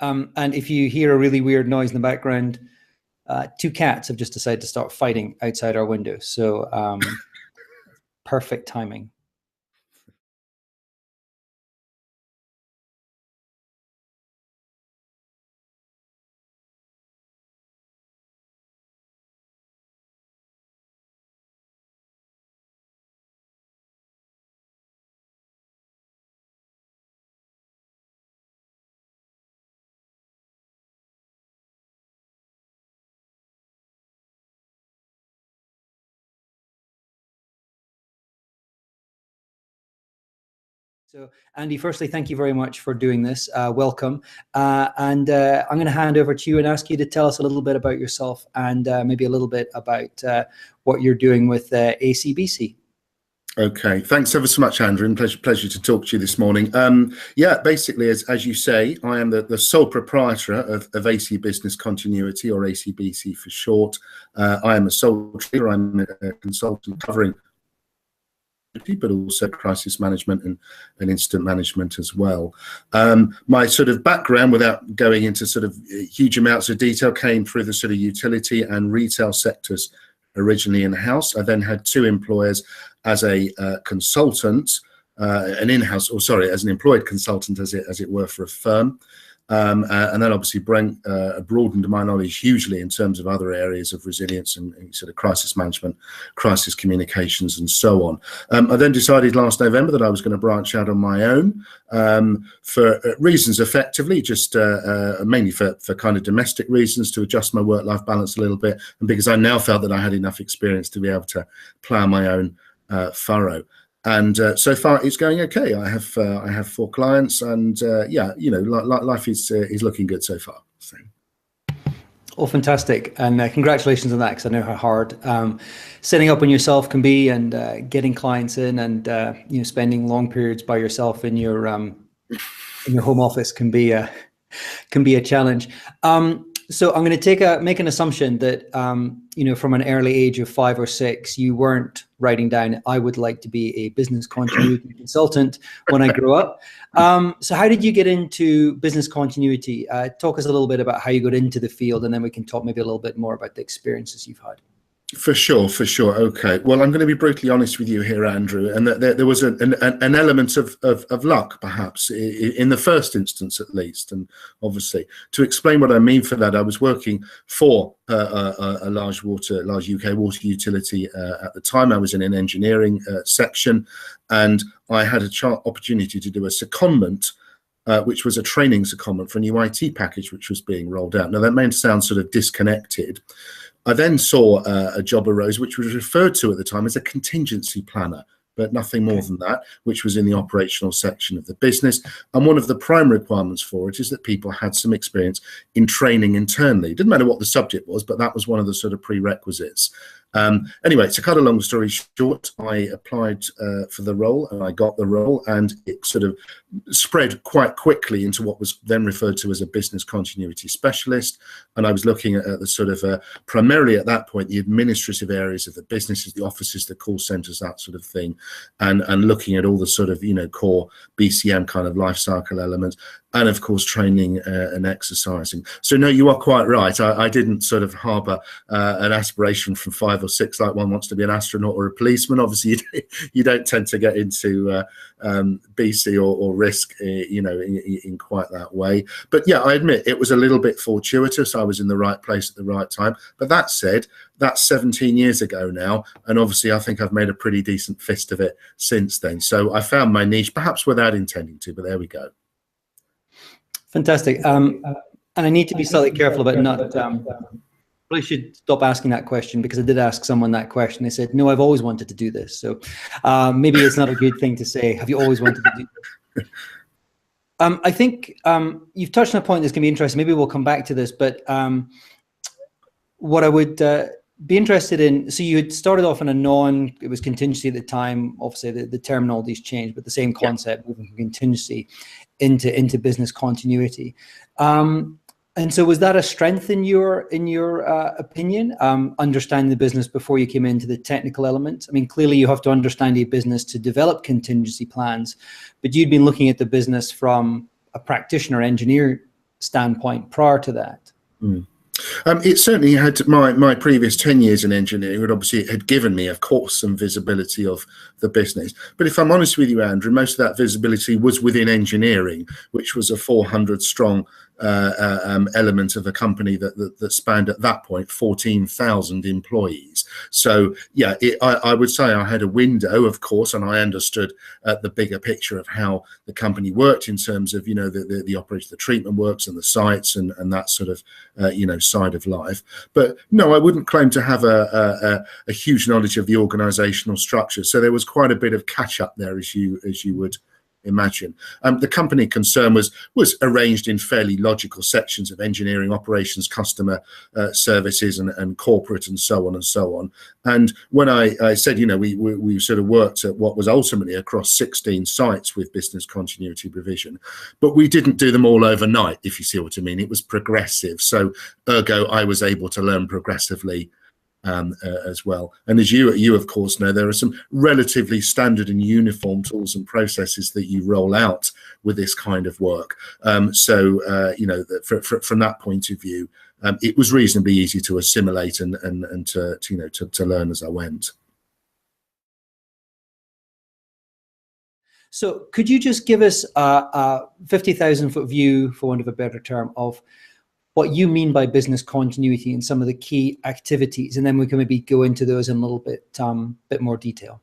And if you hear a really weird noise in the background, two cats have just decided to start fighting outside our window. So perfect timing. So, Andy, firstly, thank you very much for doing this. Welcome. And I'm going to hand over to you and ask you to tell us a little bit about yourself and maybe a little bit about what you're doing with ACBC. Okay, thanks ever so much, Andrew, and pleasure to talk to you this morning. Yeah, basically, as you say, I am the sole proprietor of AC Business Continuity, or ACBC for short. I am a sole trader. I'm a consultant covering, but also crisis management and incident management as well. My sort of background, without going into sort of huge amounts of detail, came through the sort of utility and retail sectors originally in-house. I then had two employers as a consultant, an in-house, or sorry, as an employed consultant, as it were, for a firm. And then obviously broadened my knowledge hugely in terms of other areas of resilience and sort of crisis management, crisis communications, and so on. I then decided last November that I was going to branch out on my own for reasons, effectively, just mainly for kind of domestic reasons, to adjust my work-life balance a little bit, and because I now felt that I had enough experience to be able to plough my own furrow. And so far, it's going okay. I have 4 clients, and yeah, you know, life is looking good so far. So. Oh, fantastic! And congratulations on that, because I know how hard setting up on yourself can be, and getting clients in, and you know, spending long periods by yourself in your home office can be a challenge. So I'm going to make an assumption that you know, from an early age of 5 or 6, you weren't writing down, I would like to be a business continuity consultant when I grow up. So how did you get into business continuity? Talk us a little bit about how you got into the field, and then we can talk maybe a little bit more about the experiences you've had. For sure. Okay. Well, I'm going to be brutally honest with you here, Andrew, and that there was an element of luck, perhaps, in the first instance, at least. And obviously, to explain what I mean for that, I was working for a large UK water utility at the time. I was in an engineering section, and I had a opportunity to do a secondment, which was a training secondment for a new IT package which was being rolled out. Now, that may sound sort of disconnected. I then saw a job arose which was referred to at the time as a contingency planner, but nothing more than that, which was in the operational section of the business. And one of the prime requirements for it is that people had some experience in training internally. It didn't matter what the subject was, but that was one of the sort of prerequisites. Anyway, to cut a long story short, I applied for the role, and I got the role, and it sort of spread quite quickly into what was then referred to as a business continuity specialist. And I was looking at the sort of primarily at that point the administrative areas of the businesses, the offices, the call centers, that sort of thing, and looking at all the sort of, you know, core BCM kind of life cycle elements, and of course training and exercising. So no, you are quite right. I didn't sort of harbour an aspiration from 5 or 6 like one wants to be an astronaut or a policeman. Obviously, you don't tend to get into BC or risk, you know, in quite that way. But yeah, I admit it was a little bit fortuitous. I was in the right place at the right time. But that said, that's 17 years ago now, and obviously I think I've made a pretty decent fist of it since then. So I found my niche, perhaps without intending to, but there we go. Fantastic. And I need to be slightly careful about not, probably should stop asking that question, because I did ask someone that question. They said, no, I've always wanted to do this. So maybe it's not a good thing to say, have you always wanted to do this? I think you've touched on a point that's going to be interesting. Maybe we'll come back to this, but what I would be interested in, so you had started off in it was contingency at the time. Obviously the terminology's changed, but the same concept, moving from contingency into business continuity. And so was that a strength in your opinion, understanding the business before you came into the technical elements? I mean, clearly you have to understand a business to develop contingency plans, but you'd been looking at the business from a practitioner engineer standpoint prior to that? It certainly had my previous 10 years in engineering, but obviously it had given me, of course, some visibility of the business. But if I'm honest with you, Andrew, most of that visibility was within engineering, which was a 400 strong element of a company that spanned at that point 14,000 employees. So yeah, I would say I had a window, of course, and I understood the bigger picture of how the company worked in terms of, you know, the operation, the treatment works and the sites and that sort of, you know, side of life. But no, I wouldn't claim to have a huge knowledge of the organizational structure. So there was quite a bit of catch up there, as you would imagine. The company concern was arranged in fairly logical sections of engineering, operations, customer services, and corporate, and so on and so on. And when I said, you know, we sort of worked at what was ultimately across 16 sites with business continuity provision, but we didn't do them all overnight, if you see what I mean. It was progressive. So ergo, I was able to learn progressively as well. And as you of course know, there are some relatively standard and uniform tools and processes that you roll out with this kind of work. You know, from that point of view, it was reasonably easy to assimilate and to you know, to learn as I went. So could you just give us a 50,000-foot view, for want of a better term, of what you mean by business continuity and some of the key activities, and then we can maybe go into those in a little bit more detail?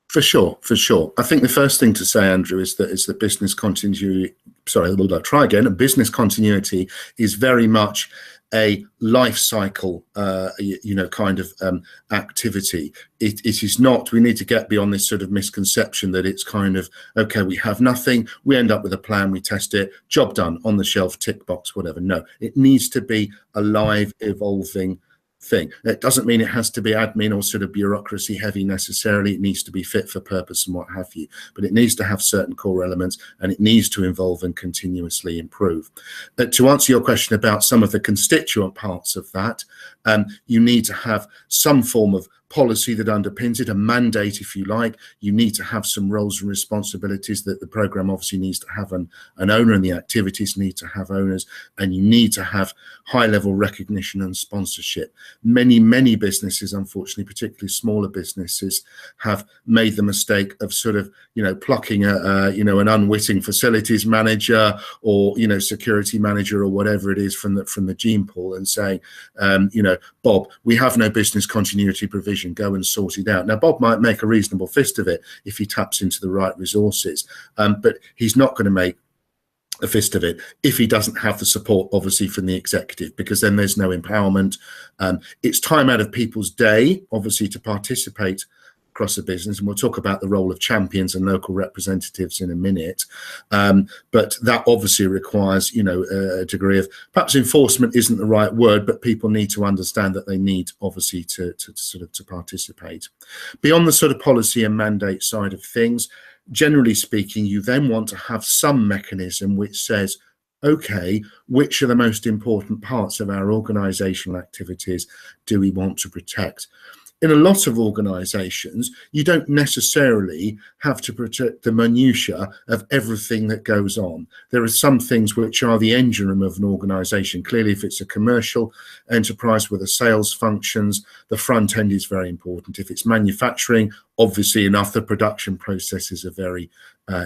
For sure. I think the first thing to say, Andrew, is that business continuity. Sorry, I'll try again. Business continuity is very much a life cycle, you know, kind of activity. It is not. We need to get beyond this sort of misconception that it's kind of, okay, we have nothing, we end up with a plan, we test it, job done, on the shelf, tick box, whatever. No, it needs to be a live, evolving thing. It doesn't mean it has to be admin or sort of bureaucracy heavy necessarily. It needs to be fit for purpose and what have you, but it needs to have certain core elements, and it needs to evolve and continuously improve. But to answer your question about some of the constituent parts of that, you need to have some form of policy that underpins it, a mandate, if you like. You need to have some roles and responsibilities that the program obviously needs to have an owner, and the activities need to have owners, and you need to have high level recognition and sponsorship. Many businesses, unfortunately, particularly smaller businesses, have made the mistake of sort of, you know, plucking you know, an unwitting facilities manager or, you know, security manager or whatever it is from the gene pool and saying, you know, Bob, we have no business continuity provision, go and sort it out. Now, Bob might make a reasonable fist of it if he taps into the right resources, but he's not going to make a fist of it if he doesn't have the support, obviously, from the executive, because then there's no empowerment. It's time out of people's day, obviously, to participate across the business, and we'll talk about the role of champions and local representatives in a minute, but that obviously requires, you know, a degree of, perhaps enforcement isn't the right word, but people need to understand that they need obviously to sort of to participate. Beyond the sort of policy and mandate side of things, generally speaking, you then want to have some mechanism which says, okay, which are the most important parts of our organizational activities do we want to protect? In a lot of organizations, you don't necessarily have to protect the minutiae of everything that goes on. There are some things which are the engine room of an organization. Clearly, if it's a commercial enterprise with the sales functions, the front end is very important. If it's manufacturing, obviously enough, the production processes are very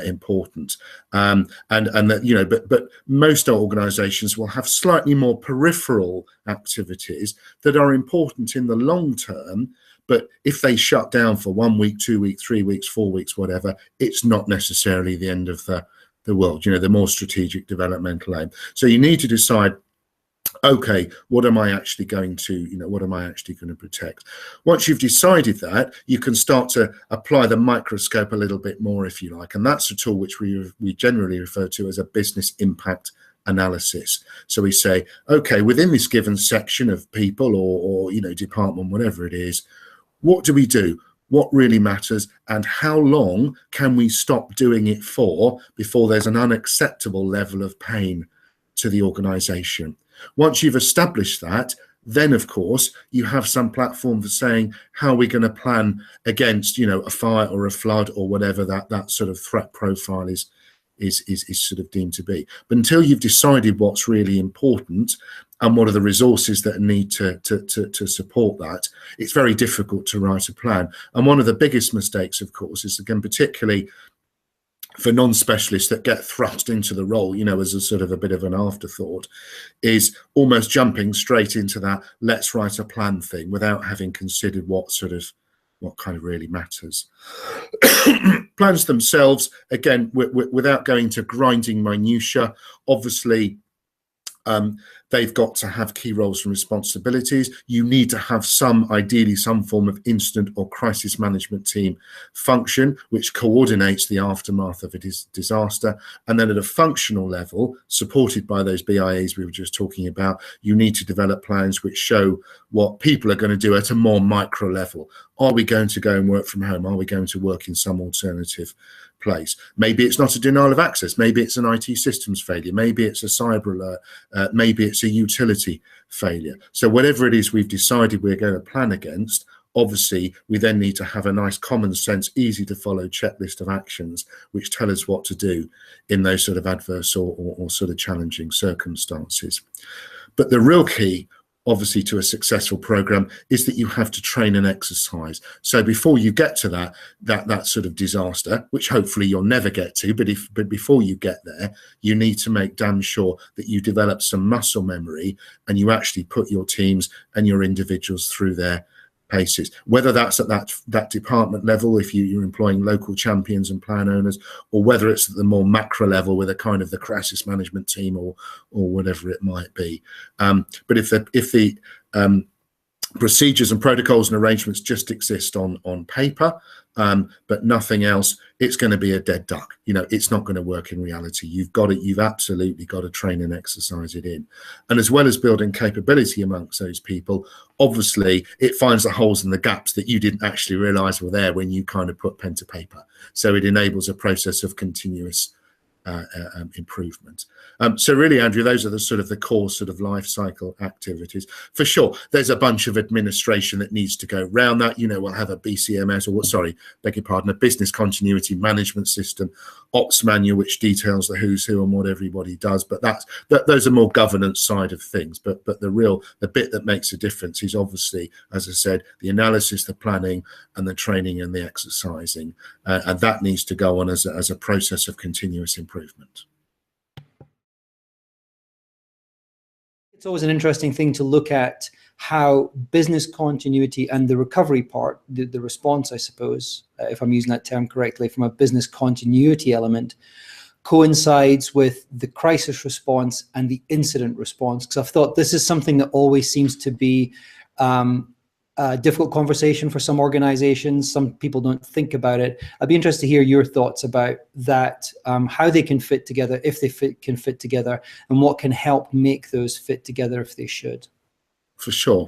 important. And that, you know, but most organizations will have slightly more peripheral activities that are important in the long term. But if they shut down for 1 week, 2 weeks, 3 weeks, 4 weeks, whatever, it's not necessarily the end of the world, you know, the more strategic developmental aim. So you need to decide, okay, what am I actually going to, you know, what am I actually going to protect? Once you've decided that, you can start to apply the microscope a little bit more, if you like. And that's a tool which we generally refer to as a business impact analysis. So we say, okay, within this given section of people or you know, department, whatever it is, what do we do? What really matters, and how long can we stop doing it for before there's an unacceptable level of pain to the organization? Once you've established that, then of course you have some platform for saying, how are we going to plan against, you know, a fire or a flood or whatever that sort of threat profile is is sort of deemed to be. But until you've decided what's really important and what are the resources that need to support that, it's very difficult to write a plan. And one of the biggest mistakes, of course, is, again, particularly for non-specialists that get thrust into the role, you know, as a sort of a bit of an afterthought, is almost jumping straight into that let's write a plan thing without having considered what kind of really matters. Plans themselves, again, without going to grinding minutiae, obviously they've got to have key roles and responsibilities. You need to have ideally some form of incident or crisis management team function, which coordinates the aftermath of a disaster. And then at a functional level, supported by those BIAs we were just talking about, you need to develop plans which show what people are going to do at a more micro level. Are we going to go and work from home? Are we going to work in some alternative place? Maybe it's not a denial of access. Maybe it's an IT systems failure. Maybe it's a cyber alert. Maybe it's a utility failure. So whatever it is we've decided we're going to plan against, obviously we then need to have a nice common sense, easy to follow checklist of actions which tell us what to do in those sort of adverse or sort of challenging circumstances. But the real key, obviously, to a successful program is that you have to train and exercise. So before you get to that sort of disaster, which hopefully you'll never get to, but before you get there, you need to make damn sure that you develop some muscle memory and you actually put your teams and your individuals through their paces, whether that's at that department level, if you're employing local champions and plan owners, or whether it's at the more macro level with a kind of the crisis management team or whatever it might be. But if the procedures and protocols and arrangements just exist on paper, but nothing else, it's going to be a dead duck. You know, it's not going to work in reality. You've absolutely got to train and exercise it in. And as well as building capability amongst those people, obviously it finds the holes and the gaps that you didn't actually realize were there when you kind of put pen to paper. So it enables a process of continuous improvement. So really, Andrew, those are the sort of the core sort of life cycle activities. For sure, there's a bunch of administration that needs to go around that. You know, we'll have a BCMS, a business continuity management system, ops manual, which details the who's who and what everybody does. But those are more governance side of things. But the bit that makes a difference is obviously, as I said, the analysis, the planning, and the training and the exercising, and that needs to go on as a process of continuous improvement. It's always an interesting thing to look at how business continuity and the recovery part, the response, I suppose, if I'm using that term correctly, from a business continuity element, coincides with the crisis response and the incident response. Because I've thought this is something that always seems to be a difficult conversation for some organizations. Some people don't think about it. I'd be interested to hear your thoughts about that, how they can fit together, if they can fit together, and what can help make those fit together if they should. For sure.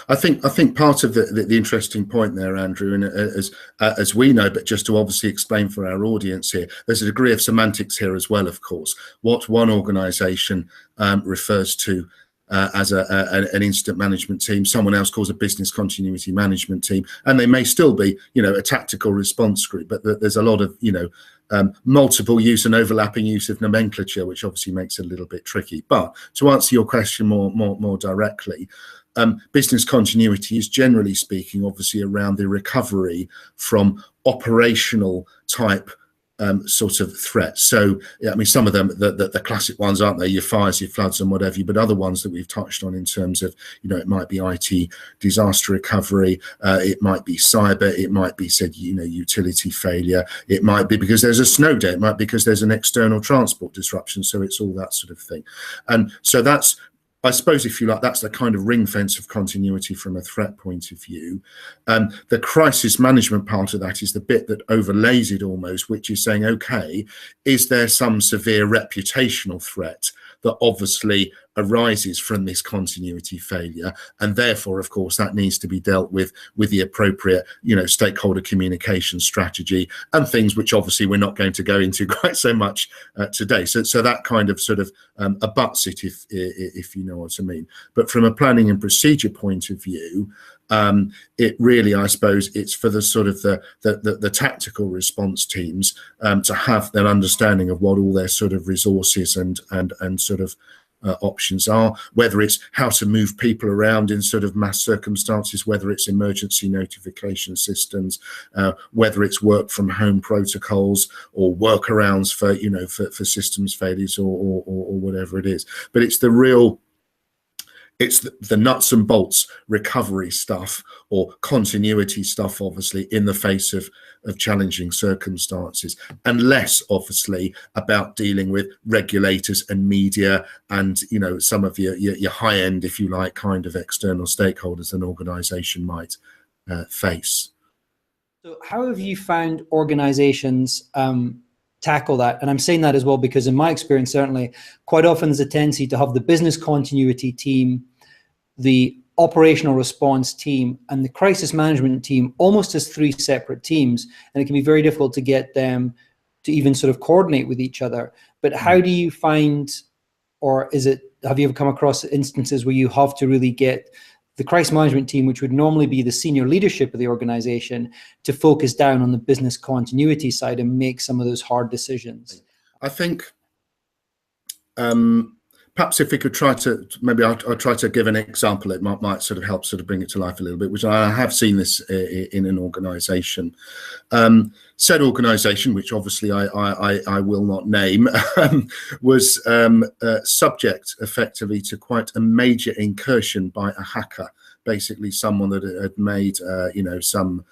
I think part of the interesting point there, Andrew, and as we know, but just to obviously explain for our audience here, there's a degree of semantics here as well, of course. What one organisation refers to as an incident management team, someone else calls a business continuity management team, and they may still be, you know, a tactical response group, but there's a lot of, you know, multiple use and overlapping use of nomenclature, which obviously makes it a little bit tricky. But to answer your question more directly, business continuity is, generally speaking, obviously around the recovery from operational type sort of threats. So yeah, I mean, some of them, the classic ones, aren't they? Your fires, your floods, and whatever. But other ones that we've touched on in terms of, you know, it might be IT disaster recovery, it might be cyber, it might be, said, you know, utility failure, it might be because there's a snow day, it might be because there's an external transport disruption. So it's all that sort of thing. And so that's, I suppose, if you like, that's the kind of ring fence of continuity from a threat point of view. The crisis management part of that is the bit that overlays it almost, which is saying, okay, is there some severe reputational threat that obviously arises from this continuity failure, and therefore, of course, that needs to be dealt with the appropriate, stakeholder communication strategy and things which obviously we're not going to go into quite so much today. So that kind of sort of abuts it, if you know what I mean. But from a planning and procedure point of view, it really, I suppose, it's for the sort of the tactical response teams to have their understanding of what all their sort of resources and sort of options are, whether it's how to move people around in sort of mass circumstances, whether it's emergency notification systems, whether it's work from home protocols or workarounds for systems failures or whatever it is. But it's the nuts and bolts recovery stuff or continuity stuff, obviously, in the face of challenging circumstances, and less, obviously, about dealing with regulators and media and, some of your high end, if you like, kind of external stakeholders an organization might face. So how have you found organizations tackle that? And I'm saying that as well because in my experience, certainly, quite often there's a tendency to have the business continuity team, the operational response team, and the crisis management team almost as three separate teams, and it can be very difficult to get them to even sort of coordinate with each other. But how do you find, or have you ever come across instances where you have to really get the crisis management team, which would normally be the senior leadership of the organization, to focus down on the business continuity side and make some of those hard decisions? I think perhaps if we could try to, maybe I'll try to give an example. It might sort of help sort of bring it to life a little bit, which I have seen this in an organisation. Said organisation, which obviously I will not name, was subject effectively to quite a major incursion by a hacker. Basically, someone that had made, some.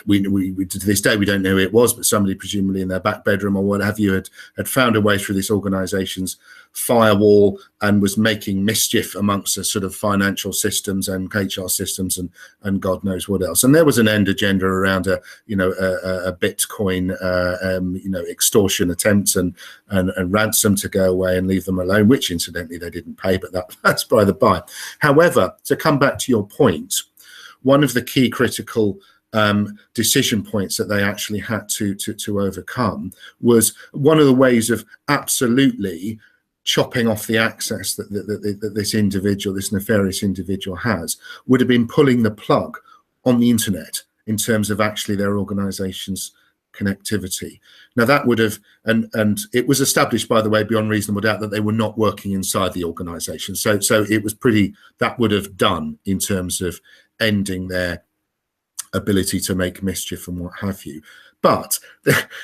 We to this day we don't know who it was, but somebody presumably in their back bedroom or what have you had found a way through this organisation's firewall and was making mischief amongst the sort of financial systems and HR systems and God knows what else. And there was an end agenda around a Bitcoin extortion attempts and ransom to go away and leave them alone, which incidentally they didn't pay, but that's by the by. However, to come back to your point, one of the key critical decision points that they actually had to overcome was one of the ways of absolutely chopping off the access that this nefarious individual has would have been pulling the plug on the internet in terms of actually their organization's connectivity. Now that would have, and it was established, by the way, beyond reasonable doubt that they were not working inside the organization. So it was that would have done in terms of ending their ability to make mischief and what have you. But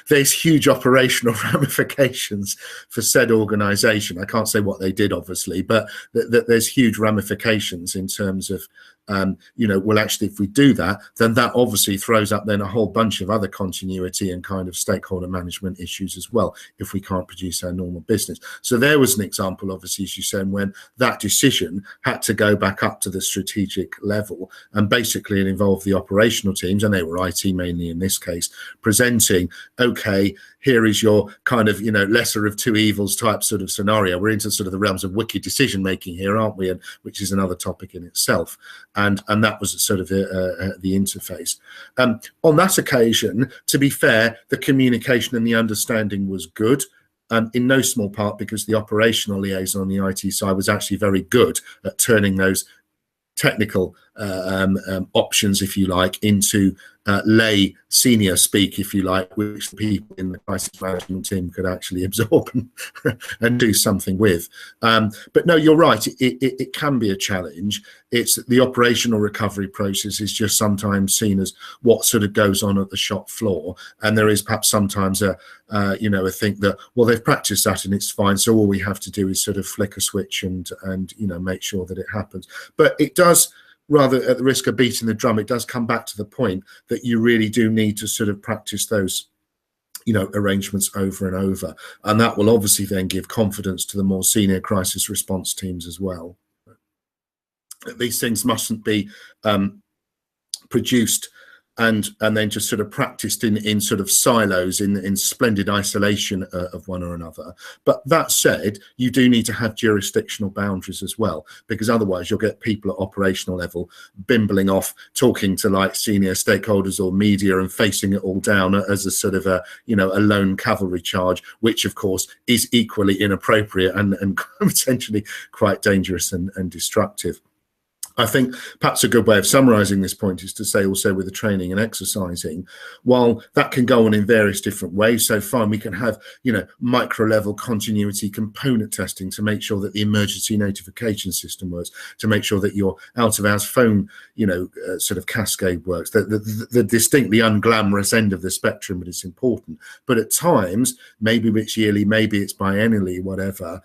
there's huge operational ramifications for said organization. I can't say what they did, obviously, but there's huge ramifications in terms of, well, actually, if we do that, then that obviously throws up then a whole bunch of other continuity and kind of stakeholder management issues as well, if we can't produce our normal business. So there was an example, obviously, as you said, when that decision had to go back up to the strategic level, and basically it involved the operational teams, and they were IT mainly in this case, presenting, okay, here is your kind of, lesser of two evils type sort of scenario. We're into sort of the realms of wicked decision making here, aren't we? And which is another topic in itself. And that was sort of the interface. On that occasion, to be fair, the communication and the understanding was good. In no small part because the operational liaison on the IT side was actually very good at turning those technical options, if you like, into lay senior speak, if you like, which the people in the crisis management team could actually absorb and do something with. But no, you're right, it can be a challenge. It's the operational recovery process is just sometimes seen as what sort of goes on at the shop floor, and there is perhaps sometimes a think that, well, they've practiced that and it's fine, so all we have to do is sort of flick a switch and make sure that it happens. But it does, rather at the risk of beating the drum, it does come back to the point that you really do need to sort of practice those arrangements over and over, and that will obviously then give confidence to the more senior crisis response teams as well. These things mustn't be produced and then just sort of practiced in sort of silos, in splendid isolation of one or another. But that said, you do need to have jurisdictional boundaries as well, because otherwise you'll get people at operational level bimbling off, talking to like senior stakeholders or media and facing it all down as a sort of a lone cavalry charge, which of course is equally inappropriate and potentially quite dangerous and destructive. I think perhaps a good way of summarising this point is to say also with the training and exercising, while that can go on in various different ways, so fine, we can have, micro level continuity component testing to make sure that the emergency notification system works, to make sure that your out of hours phone, sort of cascade works, the distinctly unglamorous end of the spectrum, but it's important. But at times, maybe it's yearly, maybe it's biennially, whatever,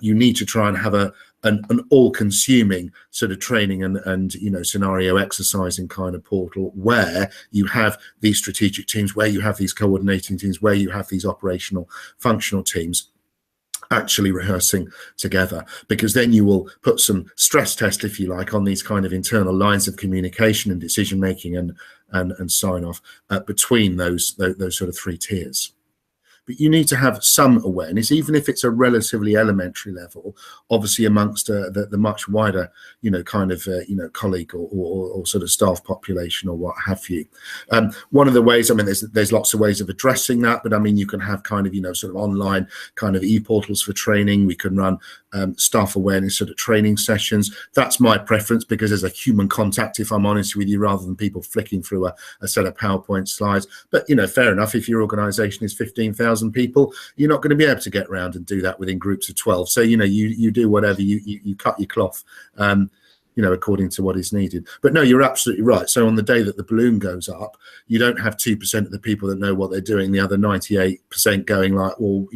you need to try and have an all-consuming sort of training and scenario exercising kind of portal, where you have these strategic teams, where you have these coordinating teams, where you have these operational functional teams actually rehearsing together, because then you will put some stress test, if you like, on these kind of internal lines of communication and decision making and sign off between those sort of three tiers. But you need to have some awareness, even if it's a relatively elementary level, obviously amongst the much wider, colleague or sort of staff population or what have you. One of the ways, I mean, there's lots of ways of addressing that, but I mean, you can have kind of, sort of online kind of e-portals for training. We can run staff awareness sort of training sessions. That's my preference, because there's a human contact, if I'm honest with you, rather than people flicking through a set of PowerPoint slides. But, fair enough, if your organisation is 15,000 people, you're not going to be able to get around and do that within groups of 12. So, you do whatever, you cut your cloth, according to what is needed. But no, you're absolutely right. So on the day that the balloon goes up, you don't have 2% of the people that know what they're doing, the other 98% going like, well,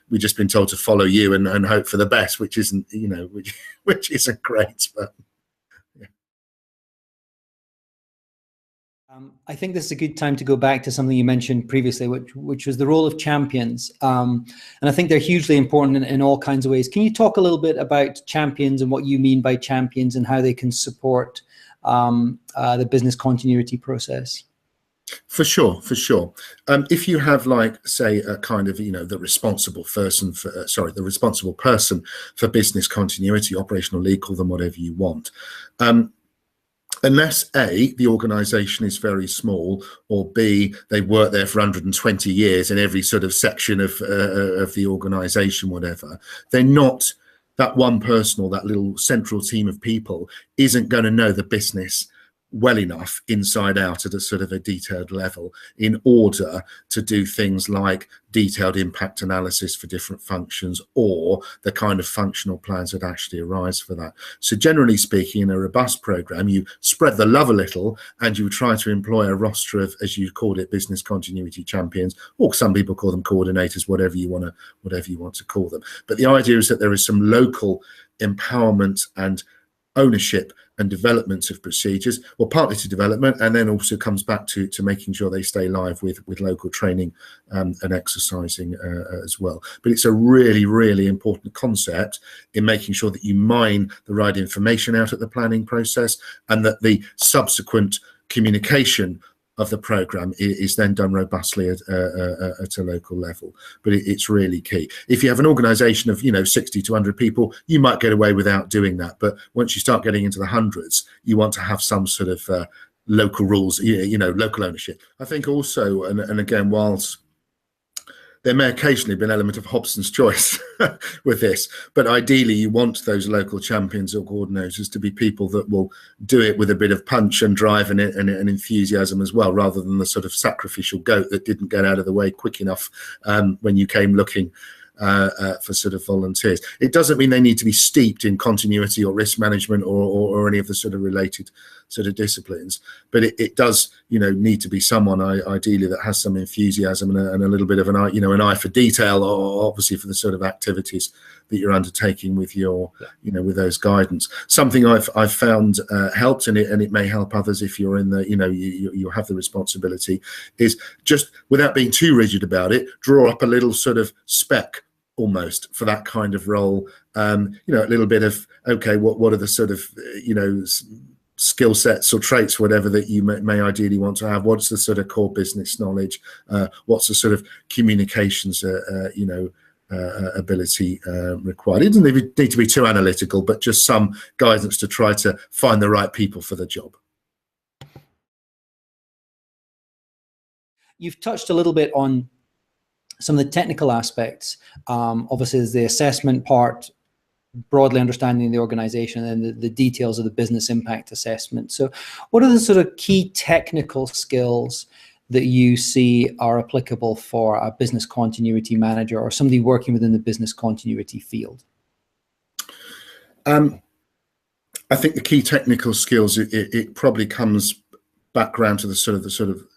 we've just been told to follow you and hope for the best, which isn't, which isn't great. But I think this is a good time to go back to something you mentioned previously, which was the role of champions. And I think they're hugely important in all kinds of ways. Can you talk a little bit about champions and what you mean by champions and how they can support the business continuity process? For sure. If you have, like, say, a kind of, the responsible person for business continuity, operational lead, call them whatever you want. Unless A, the organisation is very small, or B, they work there for 120 years in every sort of section of the organisation, whatever, they're not, that one person or that little central team of people isn't going to know the business well enough inside out at a sort of a detailed level in order to do things like detailed impact analysis for different functions or the kind of functional plans that actually arise for that. So generally speaking, in a robust program, you spread the love a little and you try to employ a roster of, as you called it, business continuity champions, or some people call them coordinators, whatever you want to call them. But the idea is that there is some local empowerment and ownership and development of procedures, well, partly to development, and then also comes back to making sure they stay live with local training and exercising as well. But it's a really, really important concept in making sure that you mine the right information out of the planning process, and that the subsequent communication of the program is then done robustly at a local level. But it's really key. If you have an organization of 60 to 100 people, you might get away without doing that, but once you start getting into the hundreds, you want to have some sort of local rules, local ownership. I think also, and again, whilst there may occasionally be an element of Hobson's choice with this, but ideally you want those local champions or coordinators to be people that will do it with a bit of punch and drive and enthusiasm as well, rather than the sort of sacrificial goat that didn't get out of the way quick enough when you came looking for sort of volunteers. It doesn't mean they need to be steeped in continuity or risk management or any of the sort of related sort of disciplines, but it does need to be someone ideally that has some enthusiasm and a little bit of an eye for detail, or obviously for the sort of activities that you're undertaking with your with those guidance. Something I've found helped, and it may help others if you're in the you have the responsibility, is just, without being too rigid about it, draw up a little sort of spec almost for that kind of role. A little bit of, okay, what are the sort of skill sets or traits, whatever, that you may ideally want to have? What's the sort of core business knowledge? What's the sort of communications, ability required? It doesn't need to be too analytical, but just some guidance to try to find the right people for the job. You've touched a little bit on some of the technical aspects. Obviously, there's the assessment part, broadly understanding the organization, and the details of the business impact assessment. So what are the sort of key technical skills that you see are applicable for a business continuity manager or somebody working within the business continuity field? I think the key technical skills, it probably comes back around to the sort of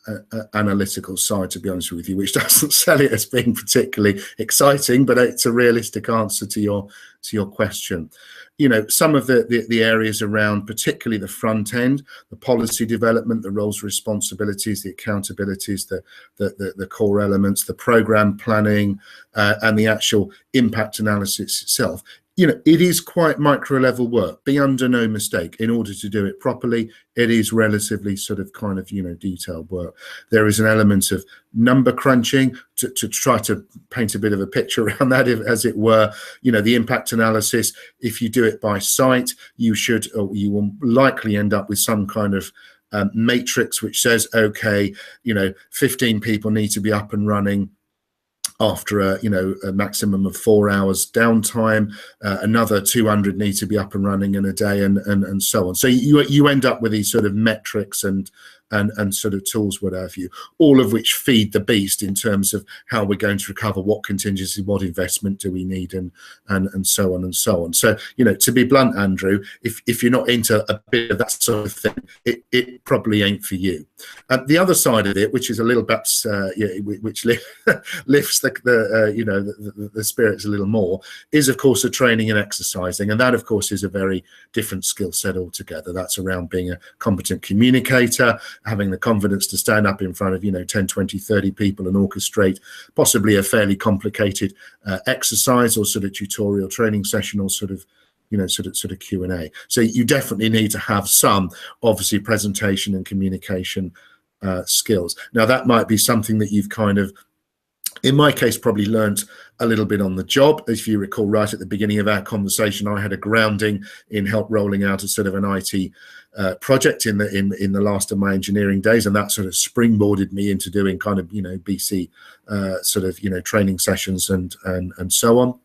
analytical side, to be honest with you, which doesn't sell it as being particularly exciting, but it's a realistic answer to your question. You know, some of the areas around, particularly the front end, the policy development, the roles, responsibilities, the accountabilities, the core elements, the program planning, and the actual impact analysis itself. You know, it is quite micro level work. Be under no mistake. In order to do it properly, it is relatively sort of kind of, you know, detailed work. There is an element of number crunching to try to paint a bit of a picture around that, as it were. You know, the impact analysis, if you do it by site, you will likely end up with some kind of matrix which says, okay, you know, 15 people need to be up and running after a maximum of 4 hours downtime, another 200 need to be up and running in a day, and so on. So you end up with these sort of metrics and sort of tools, what have you, all of which feed the beast in terms of how we're going to recover, what contingency, what investment do we need, and so on and so on. So, you know, to be blunt, Andrew, if you're not into a bit of that sort of thing, it probably ain't for you. The other side of it, which is a little bit, which lifts the spirits a little more, is of course the training and exercising, and that of course is a very different skill set altogether. That's around being a competent communicator, having the confidence to stand up in front of 10, 20, 30 people and orchestrate possibly a fairly complicated exercise or sort of tutorial training session, or sort of Q&A. So you definitely need to have some, obviously, presentation and communication skills. Now that might be something that you've kind of, in my case, probably learnt a little bit on the job. If you recall, right at the beginning of our conversation, I had a grounding in help rolling out a sort of an IT project in the last of my engineering days, and that sort of springboarded me into doing kind of BC training sessions and so on.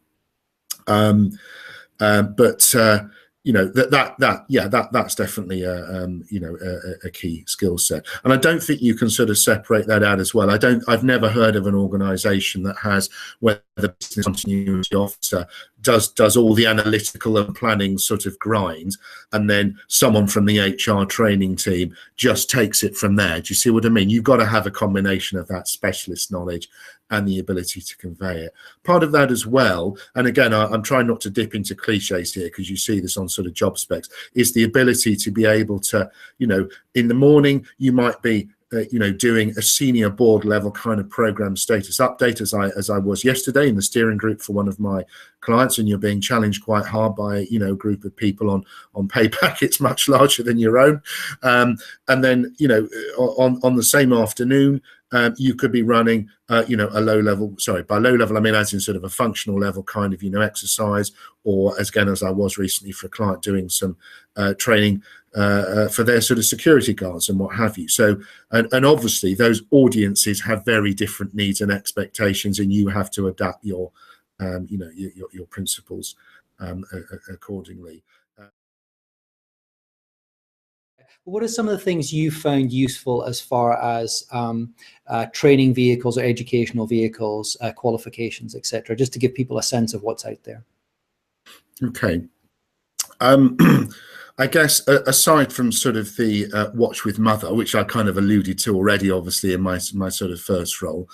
That's definitely a key skill set, and I don't think you can sort of separate that out as well. I've never heard of an organisation that has, where the business continuity officer does all the analytical and planning sort of grind, and then someone from the HR training team just takes it from there. Do you see what I mean? You've got to have a combination of that specialist knowledge and the ability to convey it. Part of that as well, and again, I'm trying not to dip into cliches here, because you see this on sort of job specs, is the ability to be able to, in the morning, you might be doing a senior board level kind of program status update, as I was yesterday in the steering group for one of my clients, and you're being challenged quite hard by a group of people on pay packets much larger than your own, and then on the same afternoon, you could be running a low level, sorry, by low level I mean as in sort of a functional level kind of exercise, or as I was recently for a client doing some training for their sort of security guards and what have you. So, and obviously those audiences have very different needs and expectations, and you have to adapt your your principles accordingly. What are some of the things you found useful as far as training vehicles or educational vehicles, qualifications, etc., just to give people a sense of what's out there? Okay. I guess aside from sort of the Watch with Mother, which I kind of alluded to already, obviously in my sort of first role,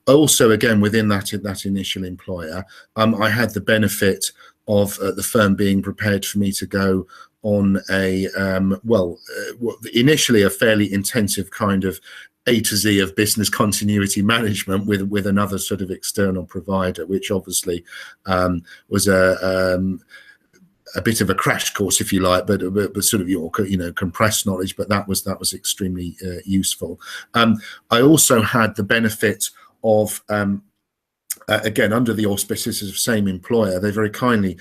also again within that initial employer, I had the benefit of the firm being prepared for me to go on a initially a fairly intensive kind of A to Z of business continuity management with another sort of external provider, which obviously was a bit of a crash course, if you like, but sort of your compressed knowledge. But that was extremely useful. I also had the benefit of again, under the auspices of same employer, they very kindly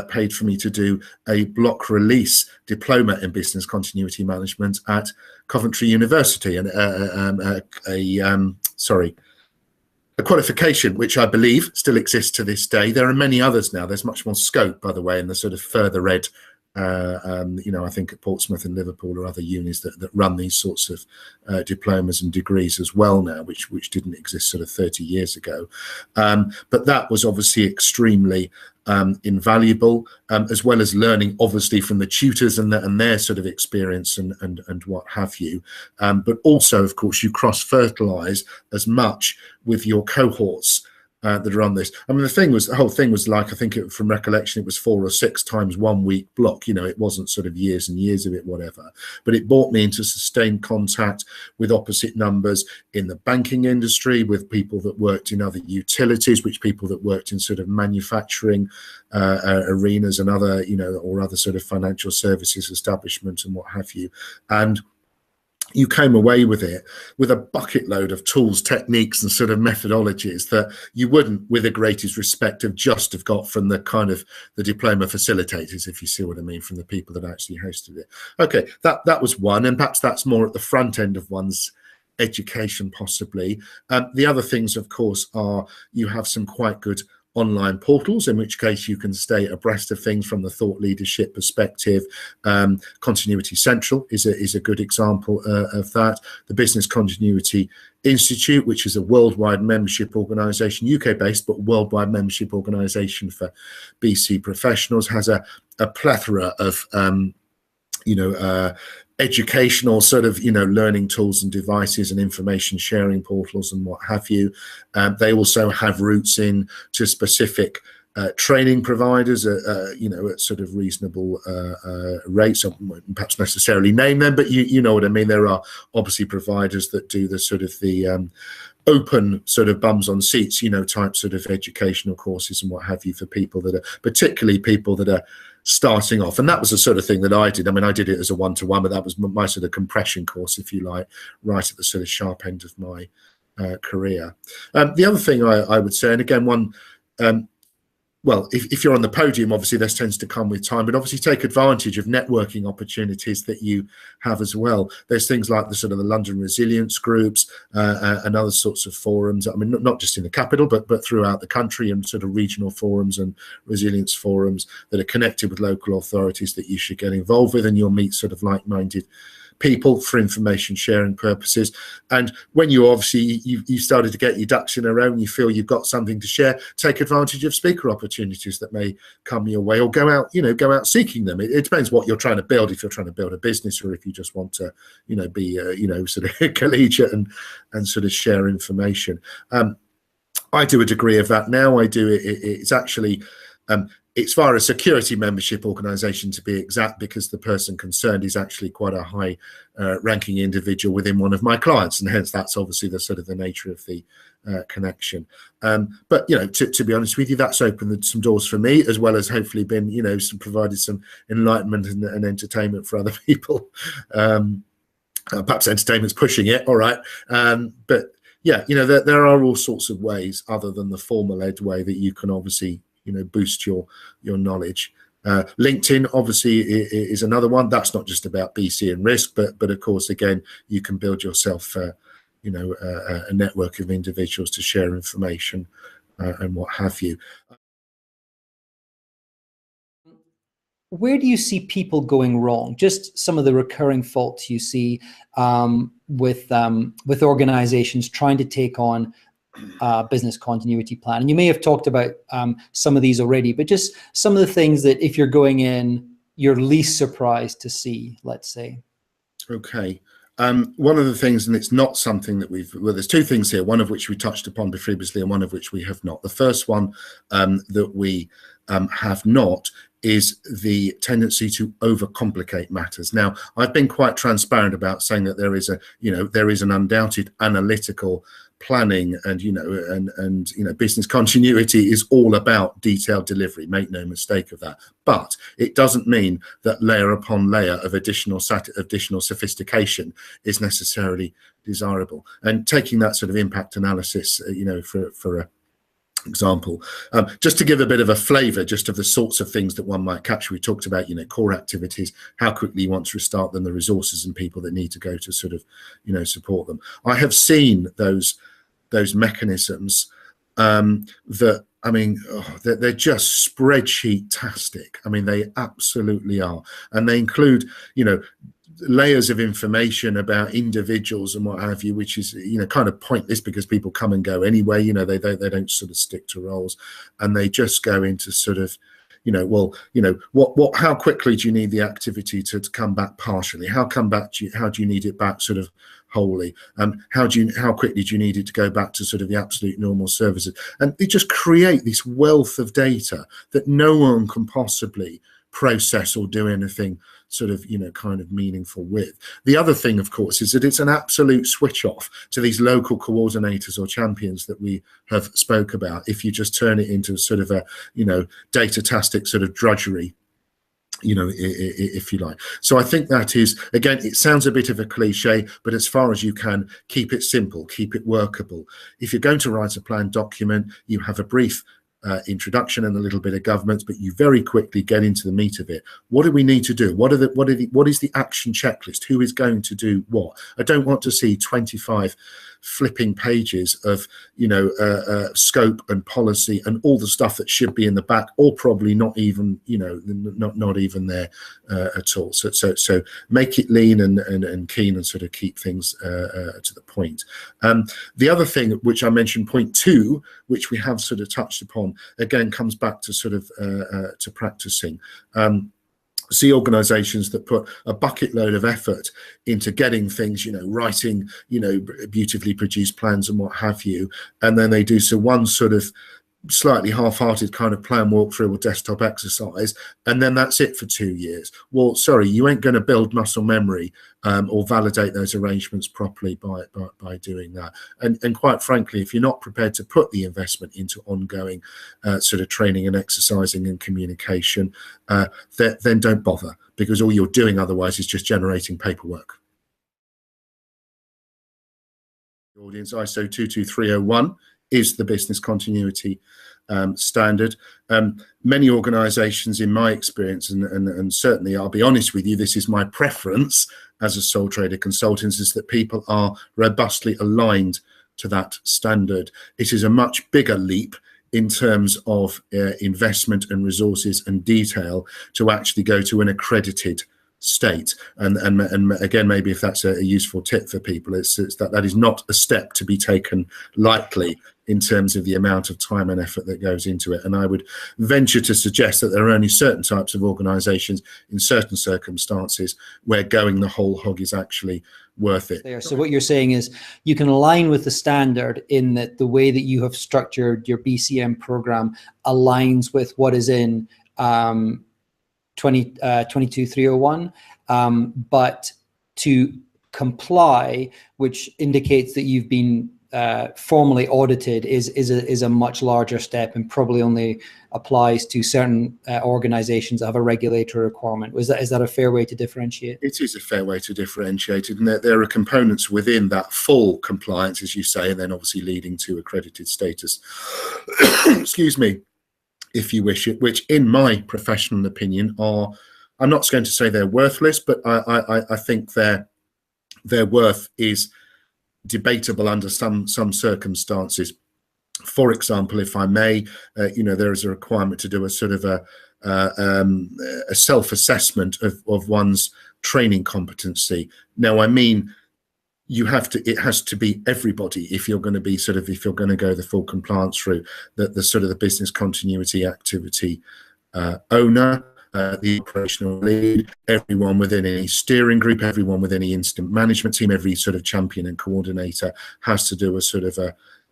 paid for me to do a block release diploma in business continuity management at Coventry University, and a qualification which I believe still exists to this day. There are many others now. There's much more scope, by the way, in the sort of further ed. I think at Portsmouth and Liverpool or other unis that run these sorts of diplomas and degrees as well now, which didn't exist sort of 30 years ago. But that was obviously extremely invaluable, as well as learning obviously from the tutors and their sort of experience and what have you. But also, of course, you cross-fertilize as much with your cohorts that are on this. I mean, the whole thing was like, I think from recollection, it was 4 or 6 times 1 week block. It wasn't sort of years and years of it, whatever. But it brought me into sustained contact with opposite numbers in the banking industry, with people that worked in other utilities, which people that worked in sort of manufacturing arenas and other, or other sort of financial services establishment and what have you. And you came away with it with a bucket load of tools, techniques, and sort of methodologies that you wouldn't, with the greatest respect, have got from the kind of the diploma facilitators, if you see what I mean, from the people that actually hosted it. Okay, that was one, and perhaps that's more at the front end of one's education, possibly. The other things, of course, are you have some quite good online portals, in which case you can stay abreast of things from the thought leadership perspective. Continuity Central is a good example of that. The Business Continuity Institute, which is a worldwide membership organisation, UK based but worldwide membership organisation for BC professionals, has a plethora of educational sort of learning tools and devices and information sharing portals and what have you. They also have routes in to specific training providers at sort of reasonable rates. I won't perhaps necessarily name them, but you know what I mean. There are obviously providers that do the sort of the open sort of bums on seats type sort of educational courses and what have you, for people that are particularly people that are starting off. And that was the sort of thing that I did. I mean, I did it as a one-to-one, but that was my sort of compression course, if you like, right at the sort of sharp end of my career. The other thing I would say, and again, one, well, if you're on the podium, obviously this tends to come with time, but obviously take advantage of networking opportunities that you have as well. There's things like the sort of the London resilience groups and other sorts of forums. I mean, not just in the capital, but throughout the country, and sort of regional forums and resilience forums that are connected with local authorities that you should get involved with, and you'll meet sort of like-minded people for information sharing purposes. And when you obviously you started to get your ducks in a row and you feel you've got something to share, take advantage of speaker opportunities that may come your way, or go out seeking them. It depends what you're trying to build, if you're trying to build a business, or if you just want to be sort of collegiate and sort of share information. I do a degree of that now. I do it's actually it's via a security membership organisation, to be exact, because the person concerned is actually quite a high ranking individual within one of my clients, and hence that's obviously the sort of the nature of the connection. But to be honest with you, that's opened some doors for me, as well as hopefully been provided some enlightenment and entertainment for other people. Perhaps entertainment's pushing it, all right, but yeah, there are all sorts of ways other than the formal ed way that you can obviously boost your knowledge. LinkedIn obviously is another one. That's not just about BC and risk, but of course, again, you can build yourself a network of individuals to share information and what have you. Where do you see people going wrong? Just some of the recurring faults you see with organizations trying to take on business continuity plan. And you may have talked about some of these already, but just some of the things that if you're going in, you're least surprised to see, let's say. Okay. One of the things, and it's not something that there's two things here, one of which we touched upon previously and one of which we have not. The first one that we have not is the tendency to overcomplicate matters. Now, I've been quite transparent about saying that there is an undoubted analytical planning, and business continuity is all about detailed delivery. Make no mistake of that. But it doesn't mean that layer upon layer of additional sophistication is necessarily desirable. And taking that sort of impact analysis, for a example, just to give a bit of a flavor just of the sorts of things that one might capture. We talked about core activities, how quickly you want to restart them, the resources and people that need to go to sort of support them. I have seen those mechanisms that, I mean, they're just spreadsheet-tastic. I mean, they absolutely are. And they include layers of information about individuals and what have you, which is kind of pointless because people come and go anyway. They don't sort of stick to roles, and they just go into sort of how quickly do you need the activity to come back partially? How do you need it back sort of wholly? How quickly do you need it to go back to sort of the absolute normal services? And they just create this wealth of data that no one can possibly process or do anything sort of kind of meaningful with. The other thing, of course, is that it's an absolute switch off to these local coordinators or champions that we have spoke about, if you just turn it into sort of a data-tastic sort of drudgery, if you like. So I think that is, again, it sounds a bit of a cliche, but as far as you can, keep it simple, keep it workable. If you're going to write a plan document, you have a brief introduction and a little bit of governance, but you very quickly get into the meat of it. What do we need to do? What is the action checklist? Who is going to do what? I don't want to see 25 flipping pages of scope and policy and all the stuff that should be in the back, or probably not even not even there at all. So make it lean and keen and sort of keep things to the point. The other thing which I mentioned, point 2, which we have sort of touched upon, again comes back to sort of to practicing. See organizations that put a bucket load of effort into getting things, writing, beautifully produced plans and what have you, and then they do so one sort of slightly half-hearted kind of plan walkthrough or desktop exercise, and then that's it for 2 years. Well, sorry, you ain't going to build muscle memory or validate those arrangements properly by doing that. And quite frankly, if you're not prepared to put the investment into ongoing sort of training and exercising and communication, then don't bother, because all you're doing otherwise is just generating paperwork. Audience, ISO 22301 is the business continuity standard. Many organizations, in my experience, and certainly I'll be honest with you, this is my preference as a sole trader consultant, is that people are robustly aligned to that standard. It is a much bigger leap in terms of investment and resources and detail to actually go to an accredited state, and again, maybe if that's a useful tip for people, it's that is not a step to be taken lightly in terms of the amount of time and effort that goes into it. And I would venture to suggest that there are only certain types of organizations in certain circumstances where going the whole hog is actually worth it. So what you're saying is you can align with the standard in that the way that you have structured your BCM program aligns with what is in 22301, but to comply, which indicates that you've been formally audited, is a much larger step, and probably only applies to certain organizations that have a regulatory requirement. Is that a fair way to differentiate? It is a fair way to differentiate it, and there are components within that full compliance, as you say, and then obviously leading to accredited status. Excuse me, if you wish it, which in my professional opinion are, I'm not going to say they're worthless, but I think their worth is debatable under some circumstances. For example, if I may, there is a requirement to do a sort of a self-assessment of one's training competency. Now, I mean, it has to be everybody if you're going to be if you're going to go the full compliance route, the sort of the business continuity activity owner, the operational lead, everyone within any steering group, everyone within any incident management team, every sort of champion and coordinator has to do a sort of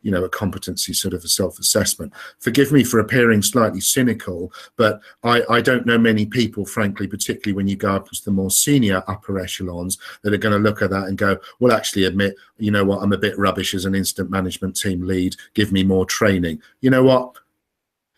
you know, a competency sort of a self-assessment. Forgive me for appearing slightly cynical, but I don't know many people, frankly, particularly when you go up to the more senior upper echelons, that are going to look at that and go, well, actually admit, you know what, I'm a bit rubbish as an incident management team lead, give me more training. You know what?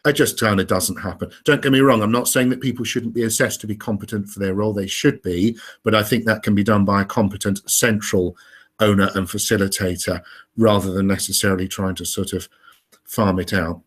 It just kind of doesn't happen. Don't get me wrong. I'm not saying that people shouldn't be assessed to be competent for their role. They should be, but I think that can be done by a competent central owner and facilitator rather than necessarily trying to sort of farm it out.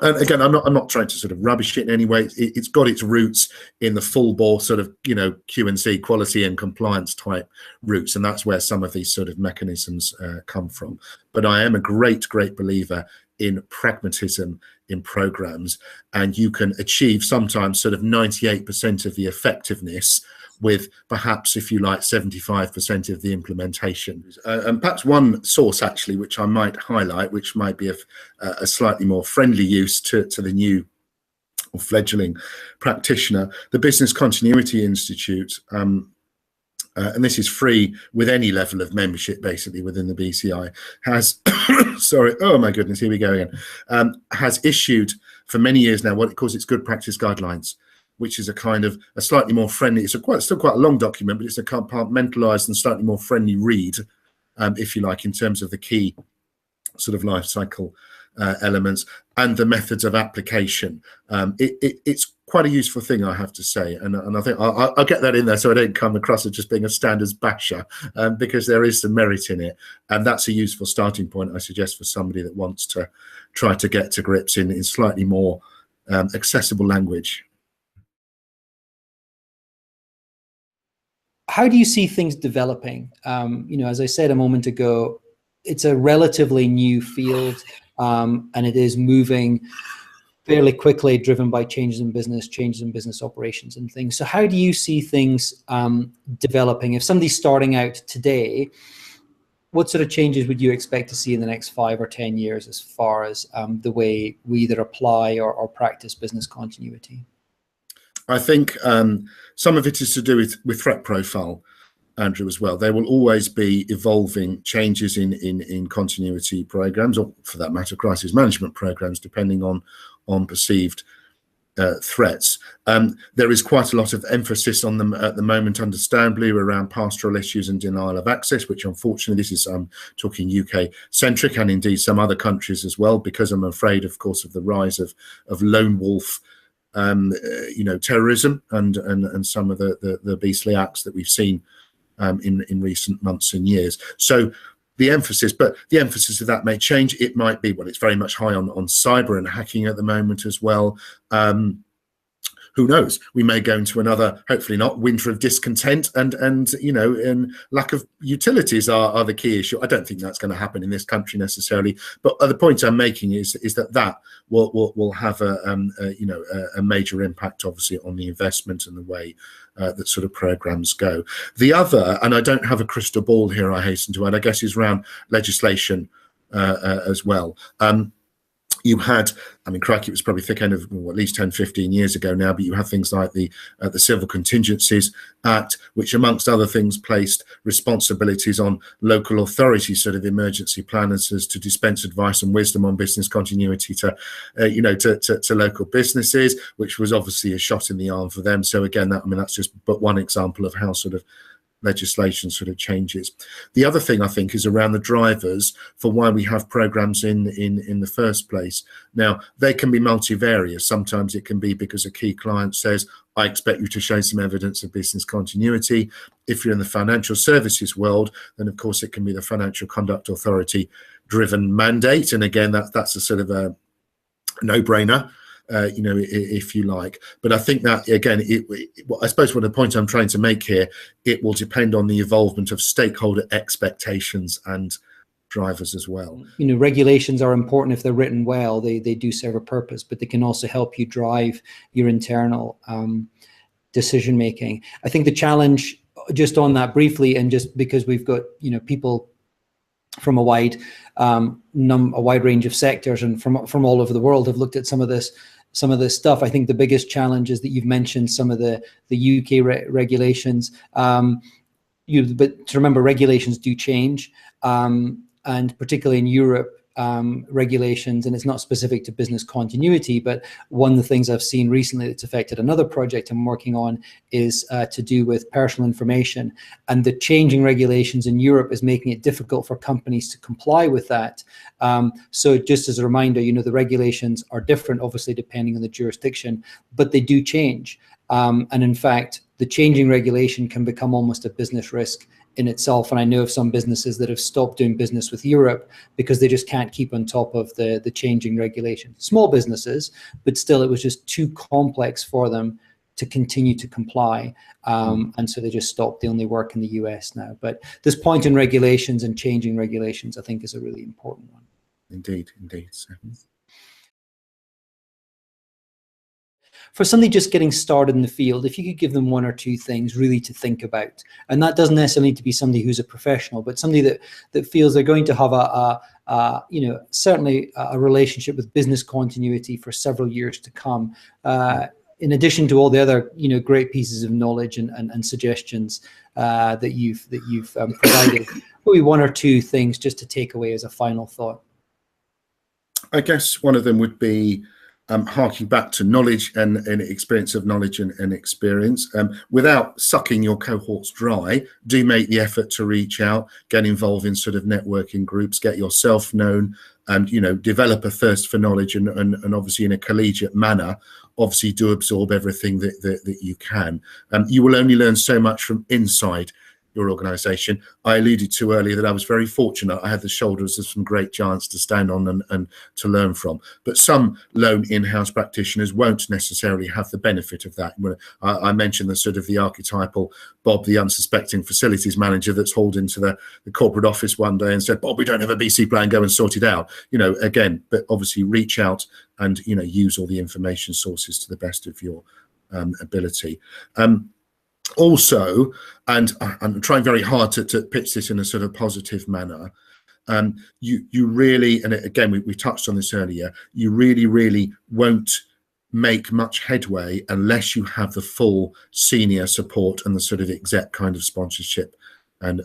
And again, I'm not trying to sort of rubbish it in any way. It's got its roots in the full bore sort of, you know, Q&C, quality and compliance type roots, and that's where some of these sort of mechanisms come from. But I am a great believer in pragmatism in programs, and you can achieve sometimes sort of 98% of the effectiveness with perhaps, if you like, 75% of the implementation. And perhaps one source actually, which I might highlight, which might be a slightly more friendly use to the new or fledgling practitioner, the Business Continuity Institute, and this is free with any level of membership basically within the BCI, has, sorry, oh my goodness, here we go again, has issued for many years now what it calls its good practice guidelines, which is a kind of a slightly more friendly, it's still quite a long document, but it's a compartmentalized and slightly more friendly read, if you like, in terms of the key sort of life cycle elements and the methods of application. It's quite a useful thing, I have to say, and I think I'll get that in there so I don't come across as just being a standards basher, because there is some merit in it, and that's a useful starting point, I suggest, for somebody that wants to try to get to grips in slightly more accessible language. How do you see things developing? You know, as I said a moment ago, it's a relatively new field, and it is moving fairly quickly, driven by changes in business operations and things. So how do you see things developing? If somebody's starting out today, what sort of changes would you expect to see in the next 5 or 10 years as far as the way we either apply or practice business continuity? I think some of it is to do with threat profile, Andrew, as well. There will always be evolving changes in continuity programs, or for that matter, crisis management programs, depending on perceived threats. There is quite a lot of emphasis on them at the moment, understandably, around pastoral issues and denial of access, which unfortunately, this is talking UK-centric, and indeed some other countries as well, because I'm afraid, of course, of the rise of lone wolf you know, terrorism and some of the beastly acts that we've seen in recent months and years. So the emphasis of that may change. It might be, well, it's very much high on cyber and hacking at the moment as well. Who knows? We may go into another, hopefully not, winter of discontent, and you know, and lack of utilities are the key issue. I don't think that's going to happen in this country necessarily, but the point I'm making is that will have a major impact, obviously, on the investment and the way that sort of programs go. The other, and I don't have a crystal ball here, I hasten to add, I guess, is around legislation as well. You had, I mean, crikey, it was probably thick end of at least 10, 15 years ago now, but you have things like the Civil Contingencies Act, which amongst other things placed responsibilities on local authorities, sort of emergency planners, as to dispense advice and wisdom on business continuity to local businesses, which was obviously a shot in the arm for them. So again, that's just but one example of how sort of legislation sort of changes. The other thing I think is around the drivers for why we have programs in the first place. Now, they can be multivarious. Sometimes it can be because a key client says, I expect you to show some evidence of business continuity. If you're in the financial services world, then of course it can be the Financial Conduct Authority driven mandate. And again, that's a sort of a no-brainer. If you like. But I think that, again, I suppose what the point I'm trying to make here, it will depend on the evolvement of stakeholder expectations and drivers as well. You know, regulations are important if they're written well. They do serve a purpose, but they can also help you drive your internal decision making. I think the challenge, just on that briefly, and just because we've got, you know, people from a wide range of sectors and from all over the world have looked at some of this stuff. I think the biggest challenge is that you've mentioned some of the UK regulations. But to remember, regulations do change, and particularly in Europe, regulations, and it's not specific to business continuity, but one of the things I've seen recently that's affected another project I'm working on is to do with personal information, and the changing regulations in Europe is making it difficult for companies to comply with that. So just as a reminder, the regulations are different, obviously, depending on the jurisdiction, but they do change. And in fact, the changing regulation can become almost a business risk in itself. And I know of some businesses that have stopped doing business with Europe because they just can't keep on top of the changing regulation. Small businesses, but still it was just too complex for them to continue to comply. And so they just stopped. They only work in the US now. But this point in regulations and changing regulations, I think, is a really important one. Indeed, indeed. So. For somebody just getting started in the field, if you could give them one or two things really to think about, and that doesn't necessarily need to be somebody who's a professional, but somebody that feels they're going to have certainly a relationship with business continuity for several years to come, in addition to all the other great pieces of knowledge and suggestions that you've provided. Maybe one or two things just to take away as a final thought. I guess one of them would be harking back to knowledge and experience of knowledge and experience. Without sucking your cohorts dry, do make the effort to reach out, get involved in sort of networking groups, get yourself known, and develop a thirst for knowledge, and obviously in a collegiate manner, obviously do absorb everything that you can. You will only learn so much from inside your organization. I alluded to earlier that I was very fortunate. I had the shoulders of some great giants to stand on and to learn from. But some lone in-house practitioners won't necessarily have the benefit of that. I mentioned the sort of the archetypal Bob, the unsuspecting facilities manager that's hauled into the corporate office one day and said, "Bob, we don't have a BC plan, go and sort it out." Again, but obviously reach out and, use all the information sources to the best of your ability. Also, and I'm trying very hard to pitch this in a sort of positive manner, you really, and again, we touched on this earlier, you really won't make much headway unless you have the full senior support and the sort of exec kind of sponsorship and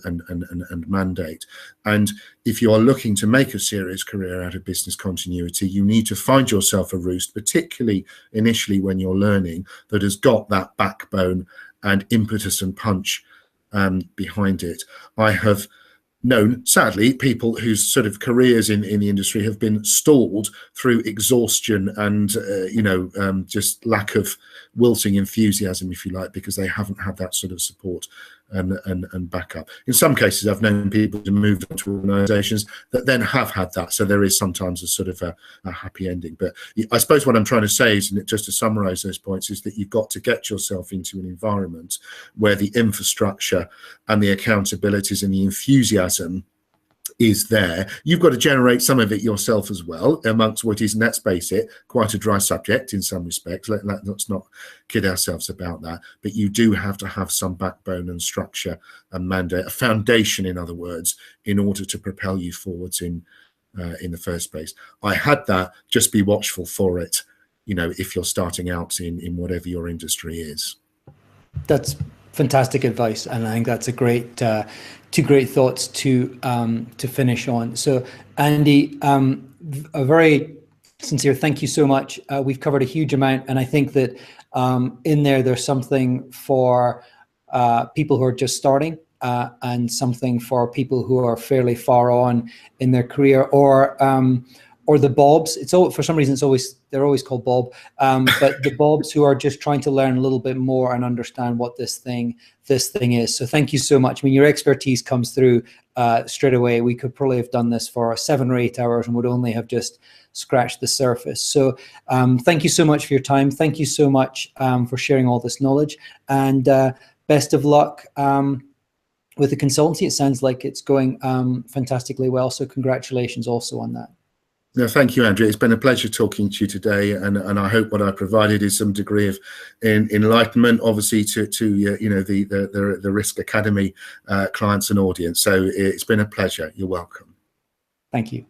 mandate. And if you are looking to make a serious career out of business continuity, you need to find yourself a roost, particularly initially when you're learning, that has got that backbone and impetus and punch behind it. I have known, sadly, people whose sort of careers in the industry have been stalled through exhaustion and just lack of wilting enthusiasm, if you like, because they haven't had that sort of support and backup. In some cases, I've known people who moved on to organizations that then have had that, so there is sometimes a sort of a happy ending. But I suppose what I'm trying to say is, and just to summarize those points, is that you've got to get yourself into an environment where the infrastructure and the accountabilities and the enthusiasm is there. You've got to generate some of it yourself as well, amongst what is, and let's face it, quite a dry subject in some respects. Let's not kid ourselves about that. But you do have to have some backbone and structure and mandate, a foundation, in other words, in order to propel you forwards in the first place. I had that. Just be watchful for it, if you're starting out in whatever your industry is. That's fantastic advice, and I think that's a great two great thoughts to finish on. So, Andy, a very sincere thank you so much. We've covered a huge amount, and I think that in there's something for people who are just starting, and something for people who are fairly far on in their career, or the Bobs. It's all, for some reason, they're always called Bob, but the Bobs who are just trying to learn a little bit more and understand what this thing is. So thank you so much. I mean, your expertise comes through straight away. We could probably have done this for 7 or 8 hours and would only have just scratched the surface. So thank you so much for your time. Thank you so much for sharing all this knowledge, and best of luck with the consultancy. It sounds like it's going fantastically well. So congratulations also on that. No, thank you, Andrew. It's been a pleasure talking to you today, and I hope what I provided is some degree of enlightenment, obviously, to the Risk Academy clients and audience. So it's been a pleasure. You're welcome. Thank you.